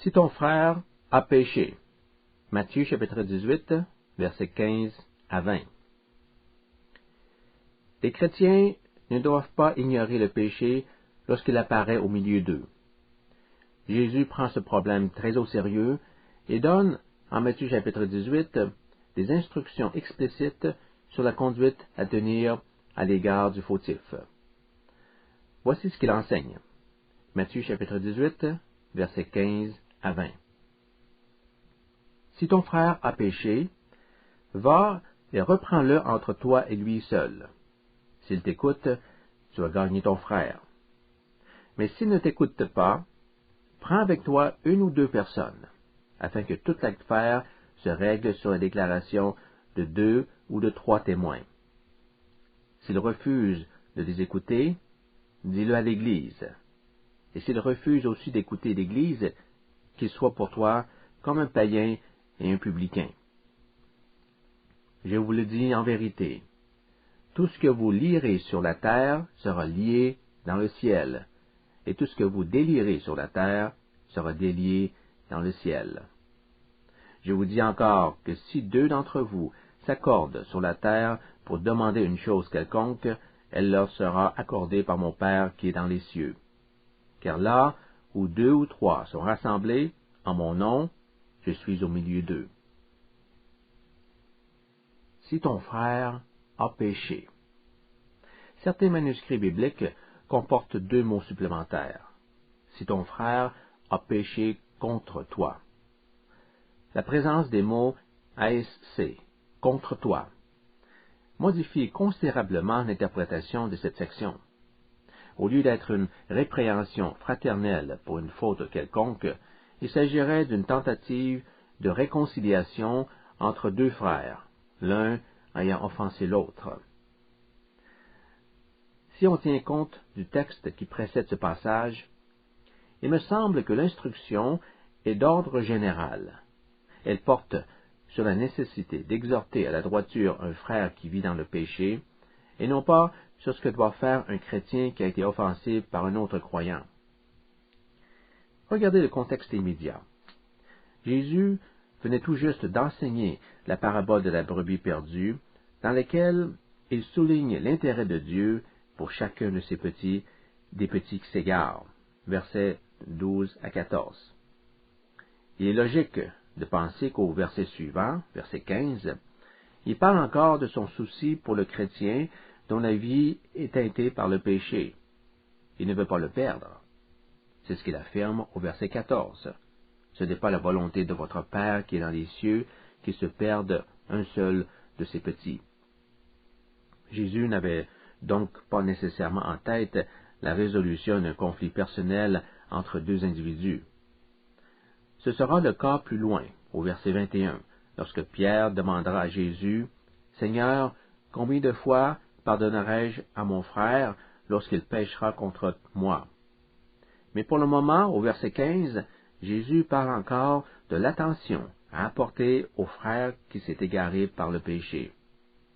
Si ton frère a péché. Matthieu chapitre 18, versets 15 à 20. Les chrétiens ne doivent pas ignorer le péché lorsqu'il apparaît au milieu d'eux. Jésus prend ce problème très au sérieux et donne, en Matthieu chapitre 18, des instructions explicites sur la conduite à tenir à l'égard du fautif. Voici ce qu'il enseigne. Matthieu chapitre 18, versets 15 à 20. Si ton frère a péché, va et reprends-le entre toi et lui seul. S'il t'écoute, tu vas gagner ton frère. Mais s'il ne t'écoute pas, prends avec toi une ou deux personnes, afin que toute l'affaire se règle sur la déclaration de 2 ou de 3 témoins. S'il refuse de les écouter, dis-le à l'Église. Et s'il refuse aussi d'écouter l'Église, qu'il soit pour toi comme un païen et un publicain. Je vous le dis en vérité, tout ce que vous lirez sur la terre sera lié dans le ciel, et tout ce que vous délirez sur la terre sera délié dans le ciel. Je vous dis encore que si 2 d'entre vous s'accordent sur la terre pour demander une chose quelconque, elle leur sera accordée par mon Père qui est dans les cieux. Car là où 2 ou 3 sont rassemblés en mon nom, je suis au milieu d'eux. Si ton frère a péché. Certains manuscrits bibliques comportent 2 mots supplémentaires. Si ton frère a péché contre toi. La présence des mots ASC, contre toi, modifie considérablement l'interprétation de cette section. Au lieu d'être une répréhension fraternelle pour une faute quelconque, il s'agirait d'une tentative de réconciliation entre 2 frères, l'un ayant offensé l'autre. Si on tient compte du texte qui précède ce passage, il me semble que l'instruction est d'ordre général. Elle porte sur la nécessité d'exhorter à la droiture un frère qui vit dans le péché, et non pas sur ce que doit faire un chrétien qui a été offensé par un autre croyant. Regardez le contexte immédiat. Jésus venait tout juste d'enseigner la parabole de la brebis perdue, dans laquelle il souligne l'intérêt de Dieu pour chacun de ses petits, des petits qui s'égarent. Versets 12 à 14. Il est logique de penser qu'au verset suivant, verset 15, il parle encore de son souci pour le chrétien dont la vie est teintée par le péché. Il ne veut pas le perdre. C'est ce qu'il affirme au verset 14. Ce n'est pas la volonté de votre Père qui est dans les cieux qu'il se perde un seul de ses petits. Jésus n'avait donc pas nécessairement en tête la résolution d'un conflit personnel entre 2 individus. Ce sera le cas plus loin, au verset 21, lorsque Pierre demandera à Jésus, « Seigneur, combien de fois pardonnerai-je à mon frère lorsqu'il péchera contre moi ?» Mais pour le moment, au verset 15, Jésus parle encore de l'attention à apporter au frère qui s'est égaré par le péché.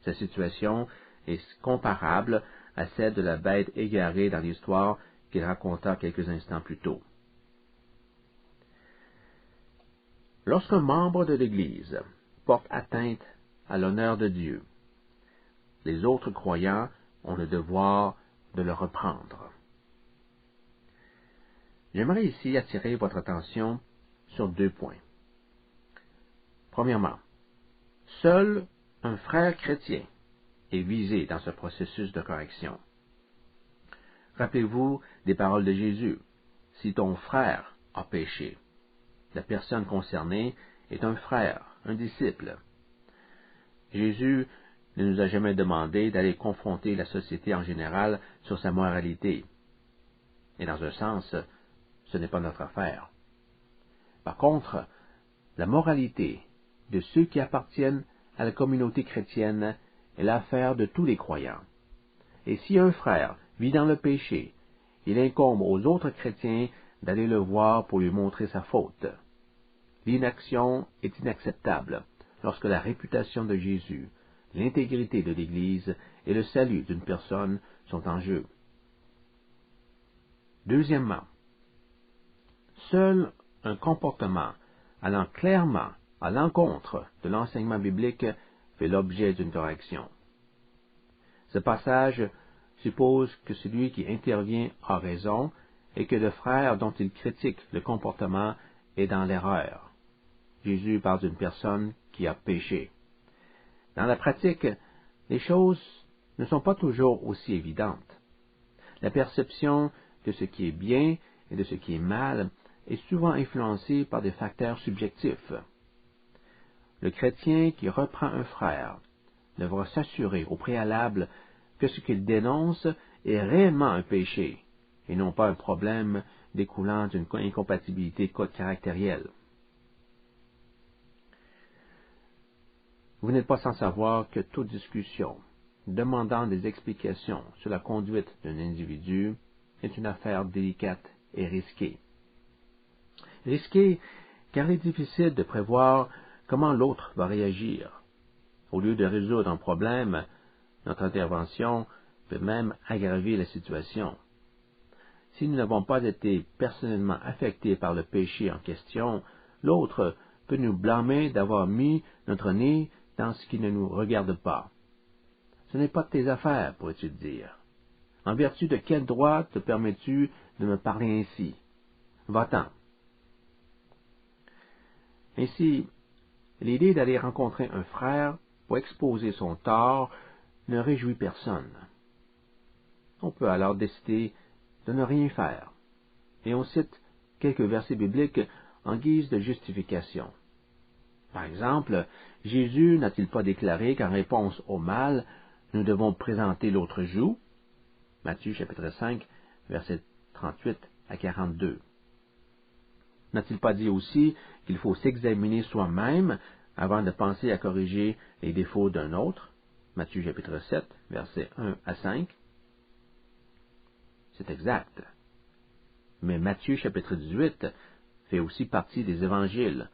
Sa situation est comparable à celle de la bête égarée dans l'histoire qu'il raconta quelques instants plus tôt. Lorsqu'un membre de l'Église porte atteinte à l'honneur de Dieu, les autres croyants ont le devoir de le reprendre. J'aimerais ici attirer votre attention sur 2 points. Premièrement, seul un frère chrétien est visé dans ce processus de correction. Rappelez-vous des paroles de Jésus. Si ton frère a péché, la personne concernée est un frère, un disciple. Jésus ne nous a jamais demandé d'aller confronter la société en général sur sa moralité. Et dans un sens, ce n'est pas notre affaire. Par contre, la moralité de ceux qui appartiennent à la communauté chrétienne est l'affaire de tous les croyants. Et si un frère vit dans le péché, il incombe aux autres chrétiens d'aller le voir pour lui montrer sa faute. L'inaction est inacceptable lorsque la réputation de Jésus, l'intégrité de l'Église et le salut d'une personne sont en jeu. Deuxièmement, seul un comportement allant clairement à l'encontre de l'enseignement biblique fait l'objet d'une correction. Ce passage suppose que celui qui intervient a raison et que le frère dont il critique le comportement est dans l'erreur. Jésus parle d'une personne qui a péché. Dans la pratique, les choses ne sont pas toujours aussi évidentes. La perception de ce qui est bien et de ce qui est mal est souvent influencée par des facteurs subjectifs. Le chrétien qui reprend un frère devra s'assurer au préalable que ce qu'il dénonce est réellement un péché et non pas un problème découlant d'une incompatibilité caractérielle. Vous n'êtes pas sans savoir que toute discussion demandant des explications sur la conduite d'un individu est une affaire délicate et risquée. Risquée car il est difficile de prévoir comment l'autre va réagir. Au lieu de résoudre un problème, notre intervention peut même aggraver la situation. Si nous n'avons pas été personnellement affectés par le péché en question, l'autre peut nous blâmer d'avoir mis notre nez dans ce qui ne nous regarde pas. Ce n'est pas de tes affaires, pourrais-tu dire. En vertu de quel droit te permets-tu de me parler ainsi? Va-t'en. Ainsi, l'idée d'aller rencontrer un frère pour exposer son tort ne réjouit personne. On peut alors décider de ne rien faire. Et on cite quelques versets bibliques en guise de justification. Par exemple, Jésus n'a-t-il pas déclaré qu'en réponse au mal, nous devons présenter l'autre joue? Matthieu chapitre 5, versets 38 à 42. N'a-t-il pas dit aussi qu'il faut s'examiner soi-même avant de penser à corriger les défauts d'un autre? Matthieu chapitre 7, versets 1 à 5. C'est exact. Mais Matthieu chapitre 18 fait aussi partie des évangiles,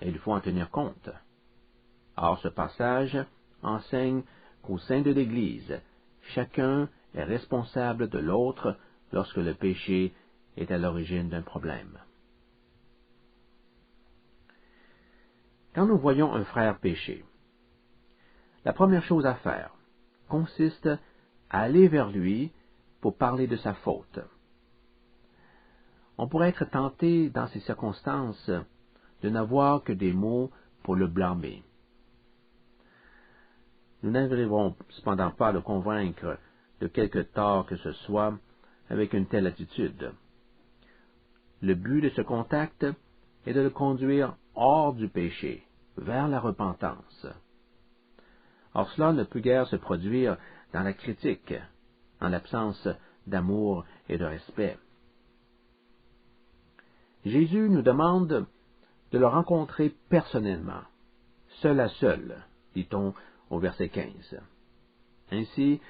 et il faut en tenir compte. Or, ce passage enseigne qu'au sein de l'Église, chacun est responsable de l'autre lorsque le péché est à l'origine d'un problème. Quand nous voyons un frère pécher, la première chose à faire consiste à aller vers lui pour parler de sa faute. On pourrait être tenté, dans ces circonstances, de n'avoir que des mots pour le blâmer. Nous n'arriverons cependant pas à le convaincre de quelque tort que ce soit avec une telle attitude. Le but de ce contact est de le conduire hors du péché, vers la repentance. Or cela ne peut guère se produire dans la critique, en l'absence d'amour et de respect. Jésus nous demande de le rencontrer personnellement, seul à seul, dit-on au verset 15. Ainsi,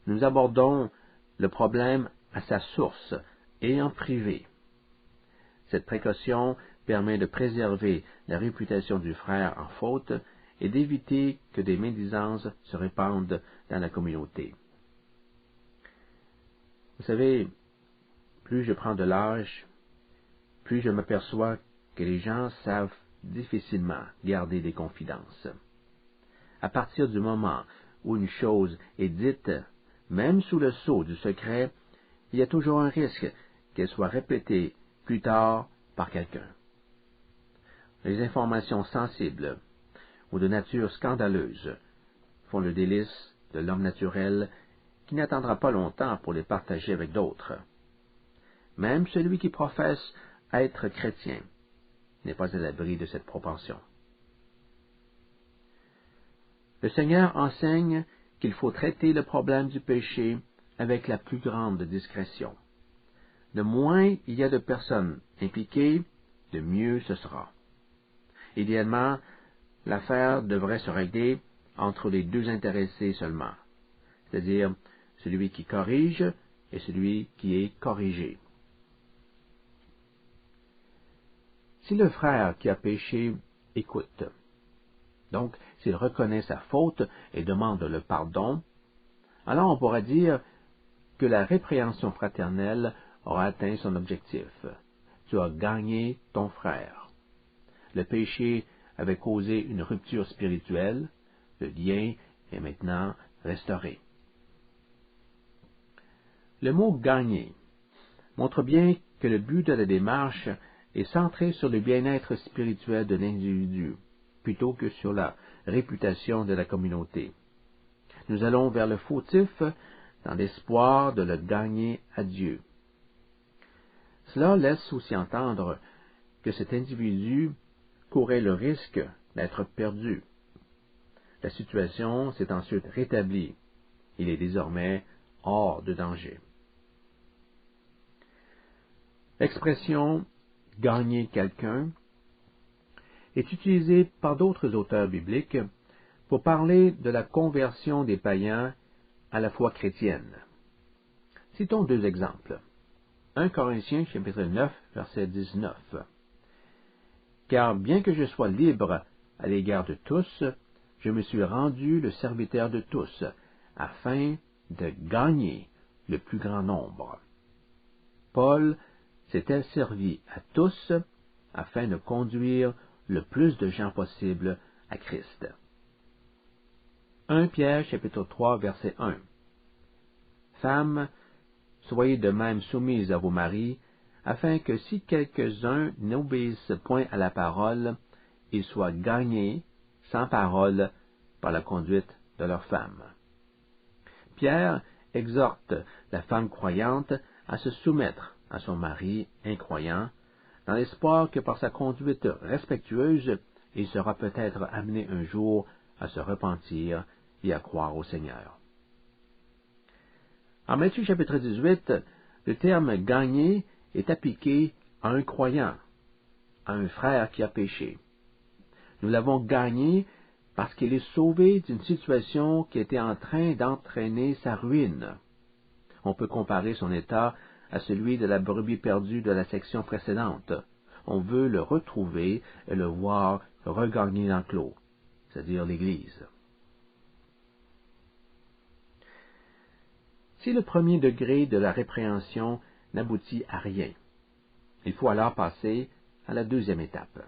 nous abordons le problème à sa source et en privé. Cette précaution permet de préserver la réputation du frère en faute et d'éviter que des médisances se répandent dans la communauté. Vous savez, plus je prends de l'âge, plus je m'aperçois que les gens savent difficilement garder des confidences. À partir du moment où une chose est dite, même sous le sceau du secret, il y a toujours un risque qu'elle soit répétée plus tard par quelqu'un. Les informations sensibles ou de nature scandaleuse font le délice de l'homme naturel qui n'attendra pas longtemps pour les partager avec d'autres. Même celui qui professe être chrétien n'est pas à l'abri de cette propension. Le Seigneur enseigne qu'il faut traiter le problème du péché avec la plus grande discrétion. De moins il y a de personnes impliquées, de mieux ce sera. Idéalement, l'affaire devrait se régler entre les deux intéressés seulement, c'est-à-dire celui qui corrige et celui qui est corrigé. Si le frère qui a péché écoute, donc s'il reconnaît sa faute et demande le pardon, alors on pourra dire que la répréhension fraternelle aura atteint son objectif, tu as gagné ton frère. Le péché avait causé une rupture spirituelle, le lien est maintenant restauré. Le mot « gagner » montre bien que le but de la démarche est centré sur le bien-être spirituel de l'individu, plutôt que sur la réputation de la communauté. Nous allons vers le fautif dans l'espoir de le gagner à Dieu. Cela laisse aussi entendre que cet individu courait le risque d'être perdu. La situation s'est ensuite rétablie. Il est désormais hors de danger. L'expression « gagner quelqu'un » est utilisée par d'autres auteurs bibliques pour parler de la conversion des païens à la foi chrétienne. Citons deux exemples. 1 Corinthiens chapitre 9, verset 19. « Car bien que je sois libre à l'égard de tous, je me suis rendu le serviteur de tous, afin de gagner le plus grand nombre. » Paul s'était servi à tous afin de conduire le plus de gens possible à Christ. 1 Pierre chapitre 3 verset 1. Femmes, soyez de même soumises à vos maris, afin que si quelques-uns n'obéissent point à la parole, ils soient gagnés sans parole par la conduite de leurs femmes. Pierre exhorte la femme croyante à se soumettre à son mari incroyant, dans l'espoir que par sa conduite respectueuse, il sera peut-être amené un jour à se repentir et à croire au Seigneur. En Matthieu chapitre 18, le terme « gagner » est appliqué à un croyant, à un frère qui a péché. Nous l'avons gagné parce qu'il est sauvé d'une situation qui était en train d'entraîner sa ruine. On peut comparer son état à celui de la brebis perdue de la section précédente. On veut le retrouver et le voir regagner l'enclos, c'est-à-dire l'Église. Si le premier degré de la répréhension n'aboutit à rien, il faut alors passer à la deuxième étape.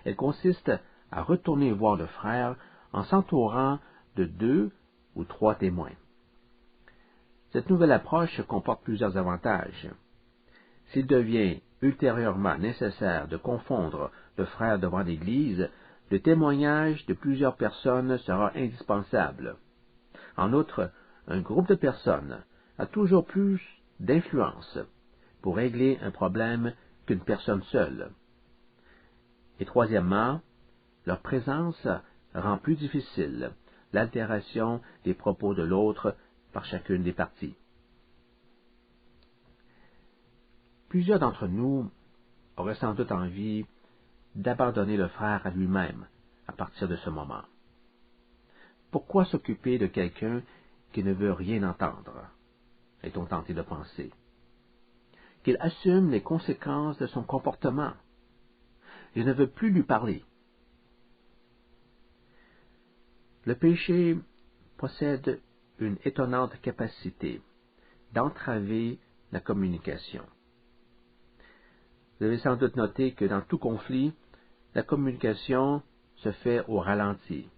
Elle consiste à retourner voir le frère en s'entourant de 2 ou 3 témoins. Cette nouvelle approche comporte plusieurs avantages. S'il devient ultérieurement nécessaire de confondre le frère devant l'Église, le témoignage de plusieurs personnes sera indispensable. En outre, un groupe de personnes a toujours plus d'influence pour régler un problème qu'une personne seule. Et troisièmement, leur présence rend plus difficile l'altération des propos de l'autre par chacune des parties. Plusieurs d'entre nous auraient sans doute envie d'abandonner le frère à lui-même à partir de ce moment. Pourquoi s'occuper de quelqu'un qui ne veut rien entendre, est-on tenté de penser? Qu'il assume les conséquences de son comportement. Je ne veux plus lui parler. Le péché possède une étonnante capacité d'entraver la communication. Vous avez sans doute noté que dans tout conflit, la communication se fait au ralenti.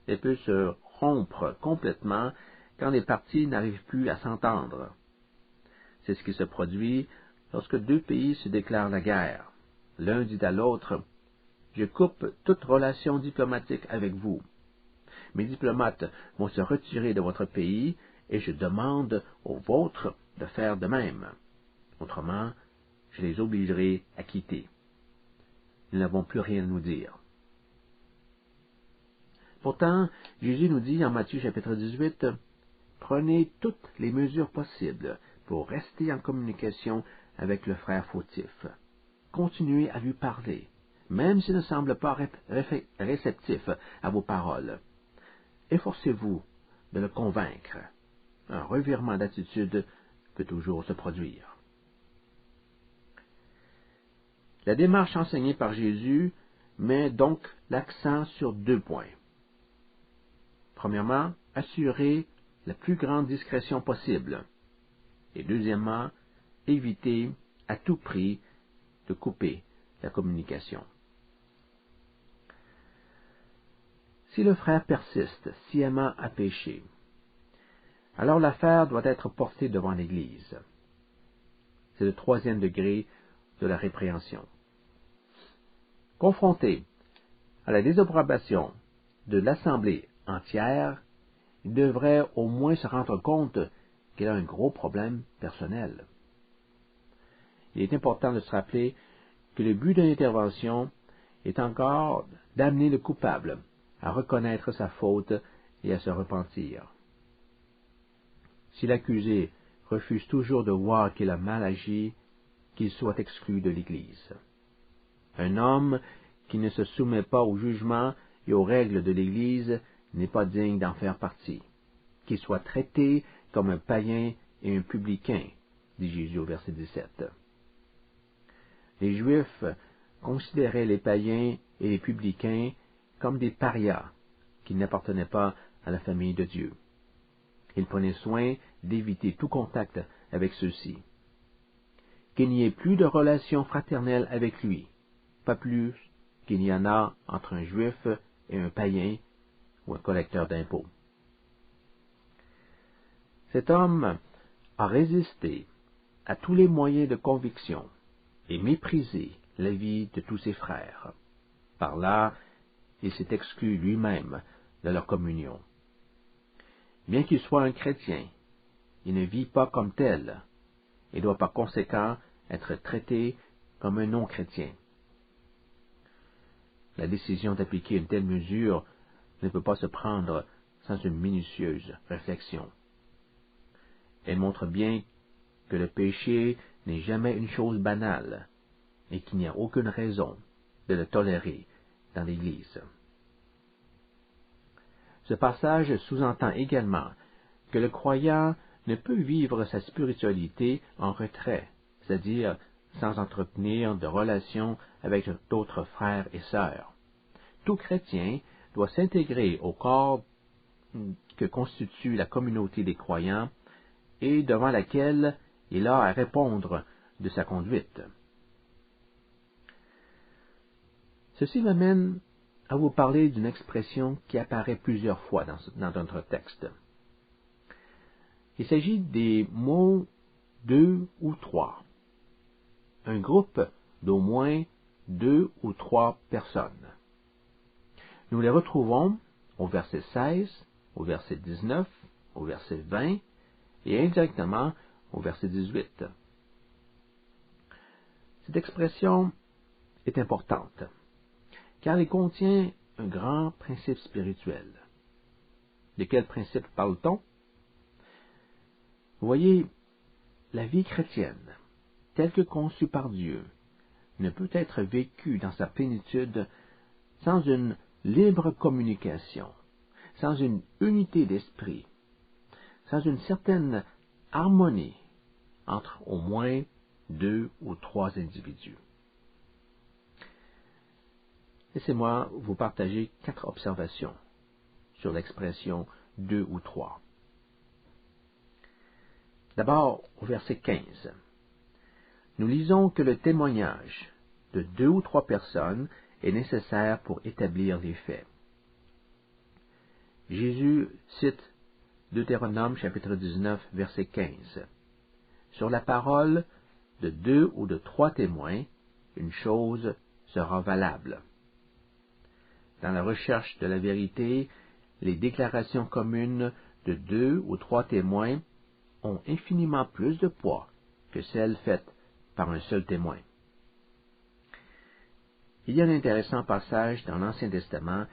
Elle peut se rompre complètement quand les parties n'arrivent plus à s'entendre. C'est ce qui se produit lorsque deux pays se déclarent la guerre. L'un dit à l'autre, « Je coupe toute relation diplomatique avec vous. Mes diplomates vont se retirer de votre pays et je demande aux vôtres de faire de même. Autrement, je les obligerai à quitter. Nous n'avons plus rien à nous dire. » Pourtant, Jésus nous dit en Matthieu chapitre 18, « Prenez toutes les mesures possibles pour rester en communication avec le frère fautif. Continuez à lui parler, même s'il ne semble pas réceptif à vos paroles. Efforcez-vous de le convaincre. Un revirement d'attitude peut toujours se produire. » La démarche enseignée par Jésus met donc l'accent sur 2 points. Premièrement, assurer la plus grande discrétion possible. Et deuxièmement, éviter à tout prix de couper la communication. Si le frère persiste sciemment à pécher, alors l'affaire doit être portée devant l'Église. C'est le 3e degré de la répréhension. Confronté à la désapprobation de l'Assemblée entière, il devrait au moins se rendre compte qu'il a un gros problème personnel. Il est important de se rappeler que le but de l'intervention est encore d'amener le coupable à reconnaître sa faute et à se repentir. Si l'accusé refuse toujours de voir qu'il a mal agi, qu'il soit exclu de l'Église. Un homme qui ne se soumet pas au jugement et aux règles de l'Église n'est pas digne d'en faire partie. Qu'il soit traité comme un païen et un publicain, dit Jésus au verset 17. Les Juifs considéraient les païens et les publicains comme des parias qui n'appartenaient pas à la famille de Dieu. Ils prenaient soin d'éviter tout contact avec ceux-ci. Qu'il n'y ait plus de relation fraternelle avec lui, pas plus qu'il y en a entre un Juif et un païen ou un collecteur d'impôts. Cet homme a résisté à tous les moyens de conviction et méprisé l'avis de tous ses frères. Par là, il s'est exclu lui-même de leur communion. Bien qu'il soit un chrétien, il ne vit pas comme tel et doit par conséquent être traité comme un non-chrétien. La décision d'appliquer une telle mesure ne peut pas se prendre sans une minutieuse réflexion. Elle montre bien que le péché n'est jamais une chose banale et qu'il n'y a aucune raison de le tolérer dans l'Église. Ce passage sous-entend également que le croyant ne peut vivre sa spiritualité en retrait, c'est-à-dire sans entretenir de relations avec d'autres frères et sœurs. Tout chrétien doit s'intégrer au corps que constitue la communauté des croyants et devant laquelle il a à répondre de sa conduite. Ceci m'amène à vous parler d'une expression qui apparaît plusieurs fois dans notre texte. Il s'agit des mots deux ou trois. Un groupe d'au moins 2 ou 3 personnes. Nous les retrouvons au verset 16, au verset 19, au verset 20 et indirectement au verset 18. Cette expression est importante, car elle contient un grand principe spirituel. De quel principe parle-t-on? Vous voyez, la vie chrétienne, telle que conçue par Dieu, ne peut être vécue dans sa plénitude sans une libre communication, sans une unité d'esprit, sans une certaine harmonie entre au moins 2 ou 3 individus. Laissez-moi vous partager 4 observations sur l'expression 2 ou 3. D'abord, au verset 15, nous lisons que le témoignage de 2 ou 3 personnes est nécessaire pour établir les faits. Jésus cite Deutéronome chapitre 19, verset 15. Sur la parole de 2 ou de 3 témoins, une chose sera valable. Dans la recherche de la vérité, les déclarations communes de 2 ou 3 témoins ont infiniment plus de poids que celles faites par un seul témoin. Il y a un intéressant passage dans l'Ancien Testament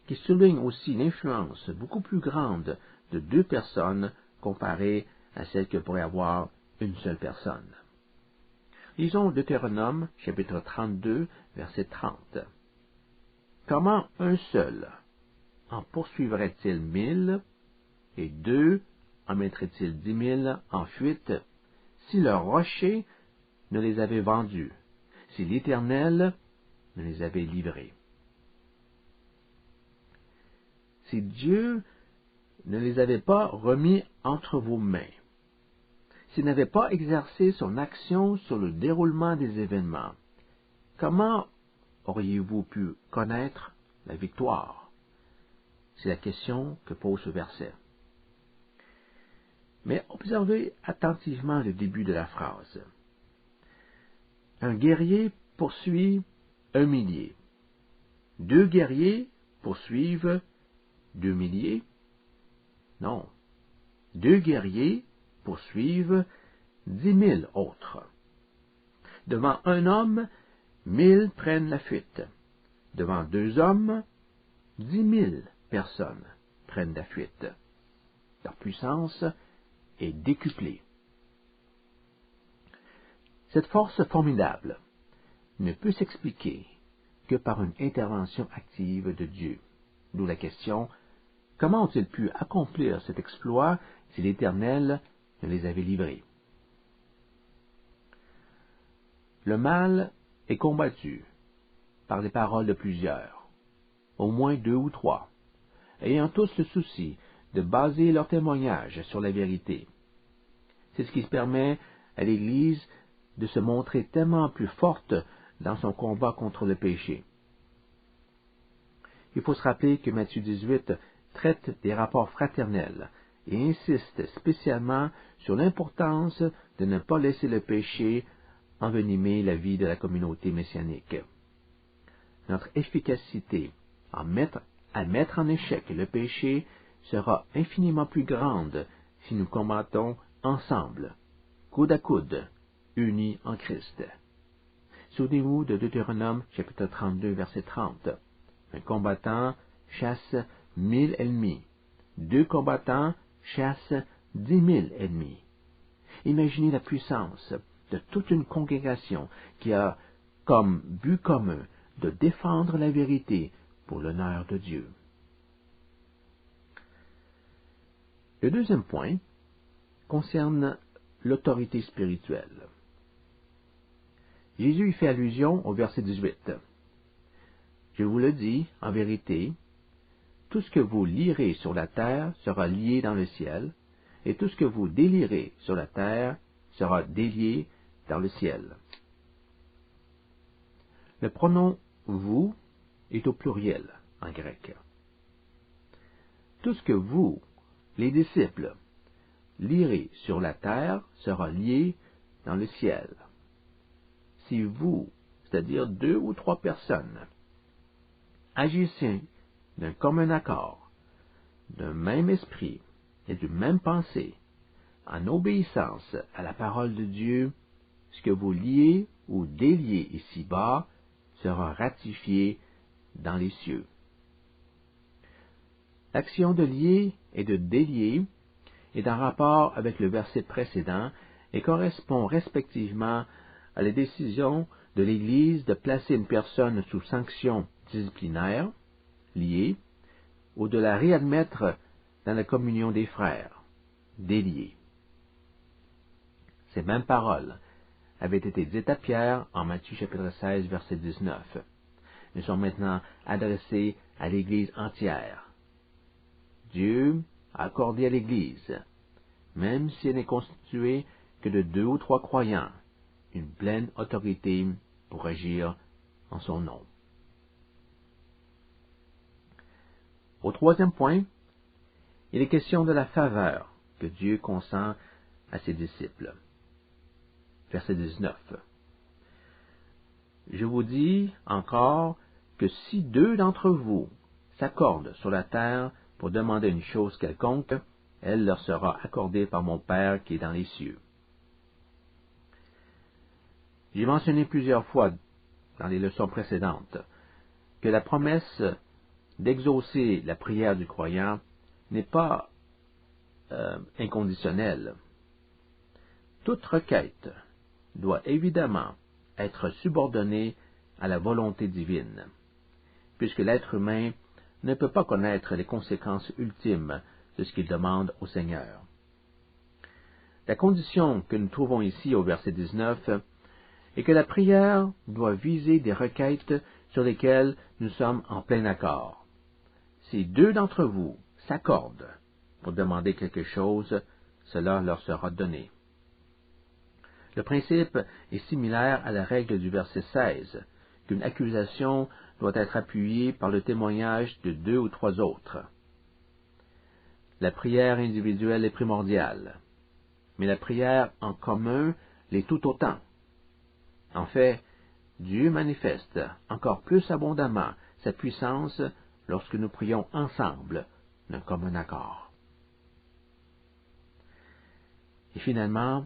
qui souligne aussi l'influence beaucoup plus grande de 2 personnes comparée à celle que pourrait avoir une seule personne. Lisons Deutéronome, chapitre 32, verset 30. Comment un seul en poursuivrait-il 1000, et 2 en mettrait-il 10 000 en fuite, si le rocher ne les avait vendus, si l'Éternel ne les avait livrés? Si Dieu ne les avait pas remis entre vos mains, s'il n'avait pas exercé son action sur le déroulement des événements, comment auriez-vous pu connaître la victoire? C'est la question que pose ce verset. Mais observez attentivement le début de la phrase. Un guerrier poursuit un millier. 2 guerriers poursuivent 2 milliers? Non. 2 guerriers poursuivent 10 000 autres. Devant un homme, 1000 prennent la fuite. Devant 2 hommes, 10 000 personnes prennent la fuite. Leur puissance est décuplée. Cette force formidable ne peut s'expliquer que par une intervention active de Dieu. D'où la question, comment ont-ils pu accomplir cet exploit si l'Éternel ne les avait livrés? Le mal est combattu par les paroles de plusieurs, au moins 2 ou 3, ayant tous le souci de baser leur témoignage sur la vérité. C'est ce qui permet à l'Église de se montrer tellement plus forte dans son combat contre le péché. Il faut se rappeler que Matthieu 18 traite des rapports fraternels et insiste spécialement sur l'importance de ne pas laisser le péché envenimer la vie de la communauté messianique. Notre efficacité à mettre en échec le péché sera infiniment plus grande si nous combattons ensemble, coude à coude, unis en Christ. Souvenez-vous de Deutéronome chapitre 32, verset 30. Un combattant chasse 1000 ennemis. 2 combattants chassent 10 000 ennemis. Imaginez la puissance de toute une congrégation qui a comme but commun de défendre la vérité pour l'honneur de Dieu. Le deuxième point concerne l'autorité spirituelle. Jésus y fait allusion au verset 18. Je vous le dis, en vérité, tout ce que vous lirez sur la terre sera lié dans le ciel, et tout ce que vous délierez sur la terre sera délié dans le ciel. Le pronom « vous » est au pluriel en grec. Tout ce que vous, les disciples, lirez sur la terre sera lié dans le ciel. Si vous, c'est-à-dire 2 ou 3 personnes, agissez d'un commun accord, d'un même esprit et d'une même pensée, en obéissance à la parole de Dieu, ce que vous liez ou déliez ici-bas sera ratifié dans les cieux. L'action de lier et de délier est en rapport avec le verset précédent et correspond respectivement à la décision de l'Église de placer une personne sous sanction disciplinaire, liée, ou de la réadmettre dans la communion des frères, déliée. Ces mêmes paroles avaient été dites à Pierre en Matthieu chapitre 16, verset 19. Elles sont maintenant adressées à l'Église entière. Dieu a accordé à l'Église, même si elle n'est constituée que de 2 ou 3 croyants, une pleine autorité pour agir en son nom. Au troisième point, il est question de la faveur que Dieu consent à ses disciples. Verset 19. Je vous dis encore que si 2 d'entre vous s'accordent sur la terre pour demander une chose quelconque, elle leur sera accordée par mon Père qui est dans les cieux. J'ai mentionné plusieurs fois dans les leçons précédentes que la promesse d'exaucer la prière du croyant n'est pas inconditionnelle. Toute requête doit évidemment être subordonnée à la volonté divine, puisque l'être humain ne peut pas connaître les conséquences ultimes de ce qu'il demande au Seigneur. La condition que nous trouvons ici au verset 19 est que la prière doit viser des requêtes sur lesquelles nous sommes en plein accord. Si 2 d'entre vous s'accordent pour demander quelque chose, cela leur sera donné. Le principe est similaire à la règle du verset 16, qu'une accusation doit être appuyée par le témoignage de 2 ou 3 autres. La prière individuelle est primordiale, mais la prière en commun l'est tout autant. En fait, Dieu manifeste encore plus abondamment sa puissance lorsque nous prions ensemble d'un commun accord. Et finalement,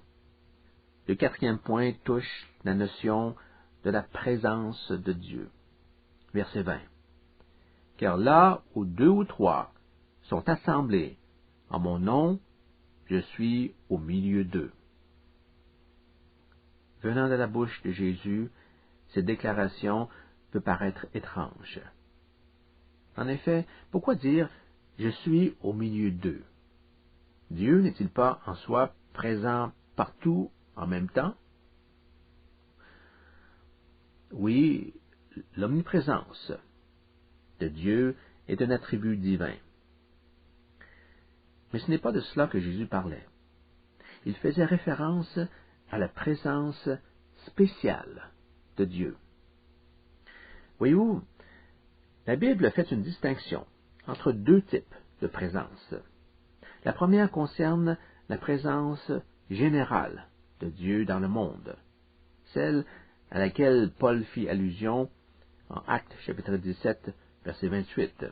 le 4e point touche la notion de la présence de Dieu. Verset 20. Car là où 2 ou 3 sont assemblés en mon nom, je suis au milieu d'eux. Venant de la bouche de Jésus, cette déclaration peut paraître étrange. En effet, pourquoi dire « je suis au milieu d'eux » ? Dieu n'est-il pas en soi présent partout en même temps? Oui, l'omniprésence de Dieu est un attribut divin. Mais ce n'est pas de cela que Jésus parlait. Il faisait référence à la présence spéciale de Dieu. Voyez-vous, la Bible fait une distinction entre 2 types de présence. La première concerne la présence générale de Dieu dans le monde, celle à laquelle Paul fit allusion en Actes chapitre 17, verset 28.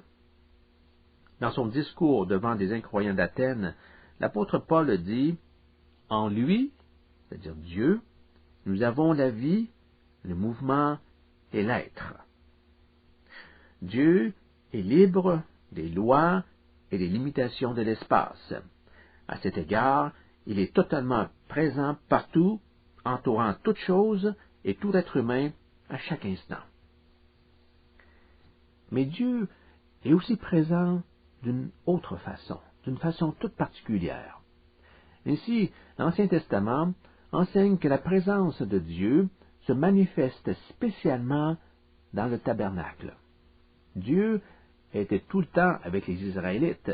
Dans son discours devant des incroyants d'Athènes, l'apôtre Paul dit « En lui, c'est-à-dire Dieu, nous avons la vie, le mouvement et l'être. » Dieu est libre des lois et des limitations de l'espace. À cet égard, il est totalement présent partout, entourant toute chose et tout être humain à chaque instant. Mais Dieu est aussi présent d'une autre façon, d'une façon toute particulière. Ainsi, l'Ancien Testament enseigne que la présence de Dieu se manifeste spécialement dans le tabernacle. Dieu était tout le temps avec les Israélites,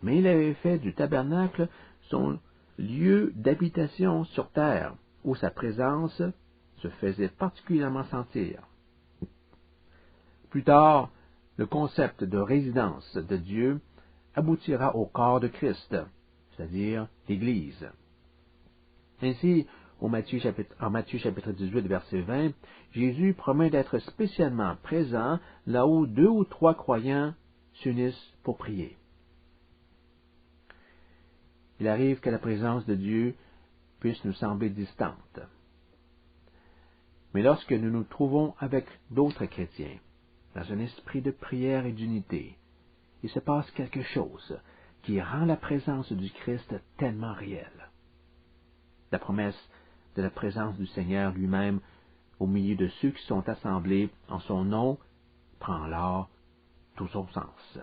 mais il avait fait du tabernacle son lieu d'habitation sur terre, où sa présence se faisait particulièrement sentir. Plus tard, le concept de résidence de Dieu aboutira au corps de Christ, c'est-à-dire l'Église. Ainsi, en Matthieu chapitre 18, verset 20, Jésus promet d'être spécialement présent là où 2 ou 3 croyants s'unissent pour prier. Il arrive que la présence de Dieu puisse nous sembler distante. Mais lorsque nous nous trouvons avec d'autres chrétiens, dans un esprit de prière et d'unité, il se passe quelque chose qui rend la présence du Christ tellement réelle. La promesse de la présence du Seigneur lui-même au milieu de ceux qui sont assemblés en son nom prend alors tout son sens.